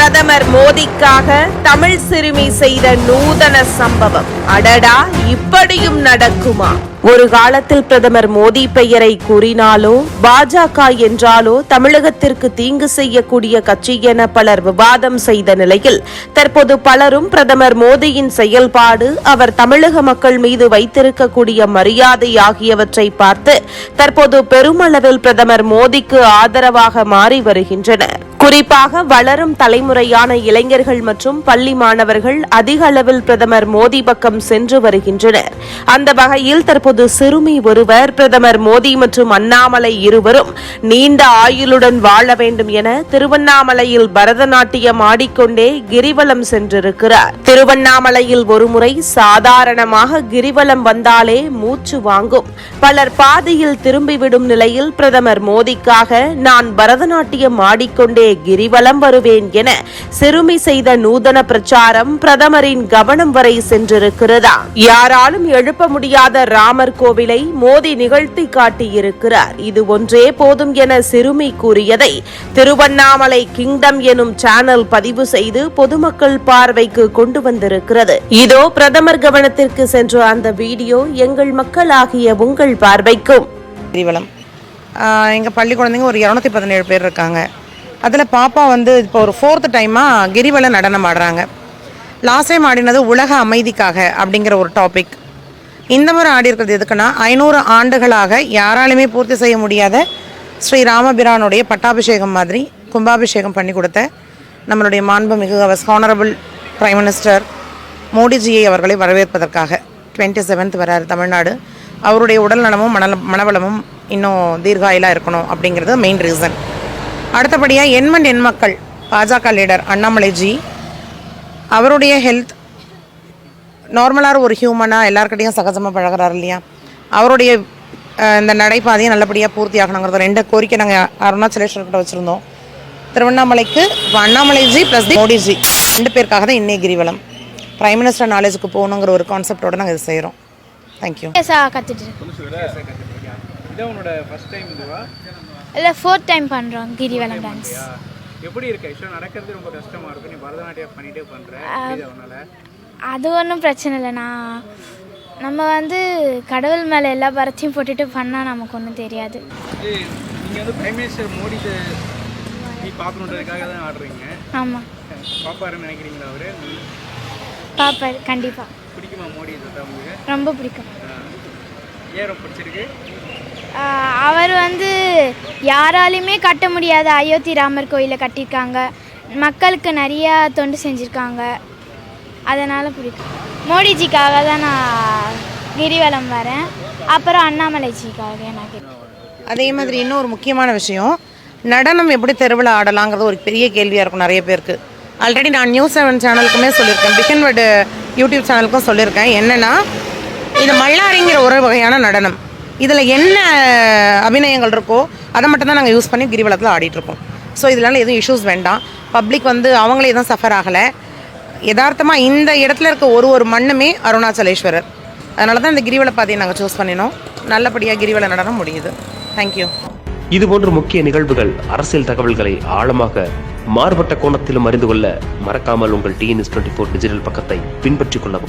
பிரதமர் மோடிக்காக தமிழ் சிறுமி செய்த நூதன சம்பவம். அடடா, இப்படியும் நடக்குமா? ஒரு காலத்தில் பிரதமர் மோடி பெயரை கூறினாலோ பாஜக என்றாலோ தமிழகத்திற்கு தீங்கு செய்யக்கூடிய கட்சி என பலர் விவாதம் செய்த நிலையில் தற்போது பலரும் பிரதமர் மோடியின் செயல்பாடு, அவர் தமிழக மக்கள் மீது வைத்திருக்கக்கூடிய மரியாதை ஆகியவற்றை பார்த்து தற்போது பெருமளவில் பிரதமர் மோடிக்கு ஆதரவாக மாறி வருகின்றனர். குறிப்பாக வளரும் தலைமுறையான இளைஞர்கள் மற்றும் பள்ளி மாணவர்கள் அதிக அளவில் பிரதமர் மோடி பக்கம் சென்று வருகின்றனர். அந்த வகையில் தற்போது சிறுமி ஒருவர் பிரதமர் மோடி மற்றும் அண்ணாமலை இருவரும் நீண்ட ஆயுளுடன் வாழ வேண்டும் என திருவண்ணாமலையில் பரதநாட்டியம் ஆடிக்கொண்டே கிரிவலம் சென்றிருக்கிறார். திருவண்ணாமலையில் ஒருமுறை சாதாரணமாக கிரிவலம் வந்தாலே மூச்சு வாங்கும். பலர் பாதியில் திரும்பிவிடும் நிலையில் பிரதமர் மோடிக்காக நான் பரதநாட்டியம் ஆடிக்கொண்டே கிரிவலம் வருவேன் என சிறுமி செய்த நூதன பிரச்சாரம் பிரதமரின் கவனம் வரை சென்றிருக்கிறதா? யாராலும் எழுப்ப முடியாத ராமர் கோவிலை மோடி நிகழ்த்தி காட்டியிருக்கிறார். இது ஒன்றே போதும் என சிறுமி கூறியதை திருவண்ணாமலை கிங்டம் எனும் சேனல் பதிவு செய்து பொதுமக்கள் பார்வைக்கு கொண்டு வந்திருக்கிறது. இதோ பிரதமர் கவனத்திற்கு சென்ற அந்த வீடியோ எங்கள் மக்களாகிய உங்கள் பார்வைக்கும். கிரிவலம் எங்கள் பள்ளி குழந்தைங்க ஒரு 217 பேர் இருக்காங்க. அதில் பாப்பா இப்போ ஒரு 4th டைமாக கிரிவல நடனம் ஆடுறாங்க. லாஸ்ட் டைம் ஆடினது உலக அமைதிக்காக அப்படிங்கிற ஒரு டாபிக். இந்த முறை ஆடி இருக்கிறது எதுக்குன்னா 500 ஆண்டுகளாக யாராலுமே பூர்த்தி செய்ய முடியாத ஸ்ரீ ராமபிரானுடைய பட்டாபிஷேகம் மாதிரி கும்பாபிஷேகம் பண்ணி கொடுத்த நம்மளுடைய மாண்புமிகு ஹானரபிள் பிரைம் மினிஸ்டர் மோடிஜியை அவர்களை வரவேற்பதற்காக 27th வராரு தமிழ்நாடு. அவருடைய உடல் நலமும் மனவளமும் இன்னும் தீர்காயிலாக இருக்கணும் அப்படிங்கிறது மெயின் ரீசன். அடுத்தபடியாக எண் மக்கள் பாஜக லீடர் அண்ணாமலைஜி, அவருடைய ஹெல்த் நார்மலாக ஒரு ஹியூமனாக எல்லாருக்கிட்டையும் சகஜமாக பழகிறார் இல்லையா, அவருடைய இந்த நடைபாதையை நல்லபடியாக பூர்த்தி ஆகணுங்கிறது 2 கோரிக்கை நாங்கள் அருணாச்சலேஸ்வரர்கிட்ட வச்சுருந்தோம். திருவண்ணாமலைக்கு அண்ணாமலைஜி ப்ளஸ் மோடிஜி 2 பேருக்காக தான் இன்னைய கிரிவலம். பிரைம் மினிஸ்டர் நாலேஜுக்கு போகணுங்கிற ஒரு கான்செப்டோடு நாங்கள் இது செய்கிறோம். தேங்க்யூ. இல்லை 4th டைம் பண்ணுறோம் கிரிவலம் டான்ஸ். எப்படி இருக்கு? நடக்கிறது ரொம்ப கஷ்டமாக இருக்கும். நீ பரதநாட்டியம் பண்ணிகிட்டே பண்ணுற, அது ஒன்றும் பிரச்சனை இல்லை. நம்ம கடவுள் மேலே எல்லா பரத்தையும் போட்டுட்டு பண்ணால் நமக்கு ஒன்றும் தெரியாது. நீங்கள் பிரைம் மினிஸ்டர் மோடி நீ பார்க்கணுன்றதுக்காக தான் ஆடுறீங்க. ஆமாம். பாப்பாருன்னு நினைக்கிறீங்களா? அவர் பாப்பார் கண்டிப்பாக. பிடிக்குமா மோடி? உங்களுக்கு ரொம்ப பிடிக்கும். ஏன் ரொம்ப பிடிச்சிருக்கு? அவர் யாராலையுமே கட்ட முடியாத அயோத்தி ராமர் கோயிலை கட்டியிருக்காங்க. மக்களுக்கு நிறையா தொண்டு செஞ்சுருக்காங்க. அதனால் பிடிக்கும். மோடிஜிக்காக தான் நான் கிரிவலம் வரேன். அப்புறம் அண்ணாமலைஜிக்காக நான் அதே மாதிரி இன்னும் ஒரு முக்கியமான விஷயம், நடனம் எப்படி தெருவில் ஆடலாங்கிறது ஒரு பெரிய கேள்வியாக இருக்கும் நிறைய பேருக்கு. ஆல்ரெடி நான் நியூஸ் 7 சேனலுக்குமே சொல்லியிருக்கேன், பிகன்வர்டு யூடியூப் சேனலுக்கும் சொல்லியிருக்கேன். என்னென்னா, இது மல்லாரிங்கிற ஒரு வகையான நடனம். இதில் என்ன அபிநயங்கள் இருக்கோ அதை மட்டும் தான் நாங்கள் யூஸ் பண்ணி கிரிவலத்தில் ஆடிட்டுருக்கோம். ஸோ இதனால எதுவும் இஷ்யூஸ் வேண்டாம். பப்ளிக் அவங்களே எதுவும் சஃபர் ஆகலை. யதார்த்தமாக இந்த இடத்துல இருக்க ஒரு மண்ணுமே அருணாச்சலேஸ்வரர். அதனால தான் இந்த கிரிவல பாதையை நாங்கள் சூஸ் பண்ணினோம். நல்லபடியாக கிரிவல நடனம் முடியுது. தேங்க்யூ. இதுபோன்ற முக்கிய நிகழ்வுகள், அரசியல் தகவல்களை ஆழமாக மாறுபட்ட கோணத்திலும் அறிந்து கொள்ள மறக்காமல் உங்கள் TNS24 டிஜிட்டல் பக்கத்தை பின்பற்றிக் கொள்ளவும்.